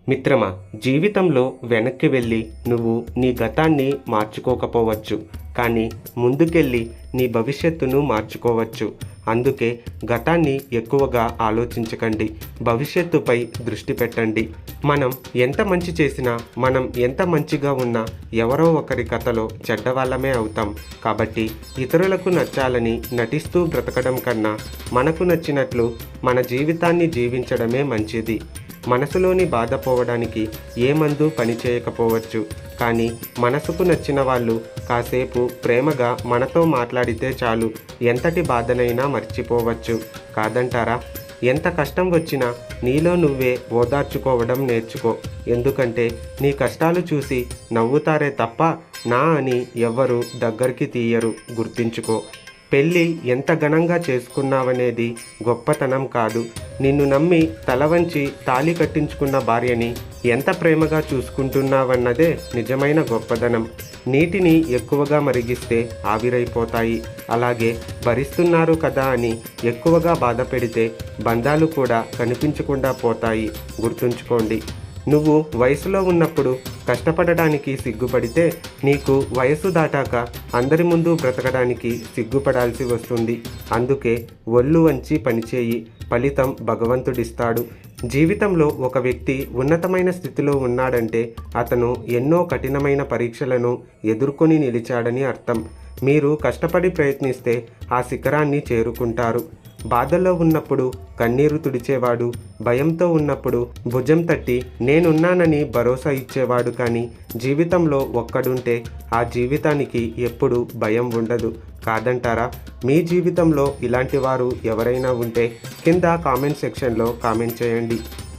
మిత్రమా, జీవితంలో వెనక్కి వెళ్ళి నువ్వు నీ గతాన్ని మార్చుకోకపోవచ్చు, కానీ ముందుకెళ్ళి నీ భవిష్యత్తును మార్చుకోవచ్చు. అందుకే గతాన్ని ఎక్కువగా ఆలోచించకండి, భవిష్యత్తుపై దృష్టి పెట్టండి. మనం ఎంత మంచి చేసినా, మనం ఎంత మంచిగా ఉన్నా ఎవరో ఒకరి కథలో చెడ్డవాళ్ళమే అవుతాం. కాబట్టి ఇతరులకు నచ్చాలని నటిస్తూ బ్రతకడం కన్నా మనకు నచ్చినట్లు మన జీవితాన్ని జీవించడమే మంచిది. మనసులోని బాధ పోవడానికి ఏ మందు పనిచేయకపోవచ్చు, కానీ మనసుకు నచ్చిన వాళ్ళు కాసేపు ప్రేమగా మనతో మాట్లాడితే చాలు, ఎంతటి బాధనైనా మర్చిపోవచ్చు. కాదంటారా? ఎంత కష్టం వచ్చినా నీలో నువ్వే ఓదార్చుకోవడం నేర్చుకో. ఎందుకంటే నీ కష్టాలు చూసి నవ్వుతారే తప్ప నా అని ఎవ్వరూ దగ్గరికి తీయరు. గుర్తుంచుకో. పెళ్ళి ఎంత ఘనంగా చేసుకున్నావనేది గొప్పతనం కాదు, నిన్ను నమ్మి తల వంచి తాళి కట్టించుకున్న భార్యని ఎంత ప్రేమగా చూసుకుంటున్నావన్నదే నిజమైన గొప్పదనం. నీటిని ఎక్కువగా మరిగిస్తే ఆవిరైపోతాయి. అలాగే భరిస్తున్నారు కదా అని ఎక్కువగా బాధ పెడితే బంధాలు కూడా కనిపించకుండా పోతాయి. గుర్తుంచుకోండి. నువ్వు వయసులో ఉన్నప్పుడు కష్టపడడానికి సిగ్గుపడితే నీకు వయసు దాటాక అందరి ముందు బ్రతకడానికి సిగ్గుపడాల్సి వస్తుంది. అందుకే ఒళ్ళు వంచి పనిచేయి, ఫలితం భగవంతుడిస్తాడు. జీవితంలో ఒక వ్యక్తి ఉన్నతమైన స్థితిలో ఉన్నాడంటే అతను ఎన్నో కఠినమైన పరీక్షలను ఎదుర్కొని నిలిచాడని అర్థం. మీరు కష్టపడి ప్రయత్నిస్తే ఆ శిఖరాన్ని చేరుకుంటారు. బాధల్లో ఉన్నప్పుడు కన్నీరు తుడిచేవాడు, భయంతో ఉన్నప్పుడు భుజం తట్టి నేనున్నానని భరోసా ఇచ్చేవాడు. కానీ జీవితంలో ఒక్కడుంటే ఆ జీవితానికి ఎప్పుడు భయం ఉండదు. కాదంటారా? మీ జీవితంలో ఇలాంటి వారు ఎవరైనా ఉంటే కింద కామెంట్ సెక్షన్లో కామెంట్ చేయండి.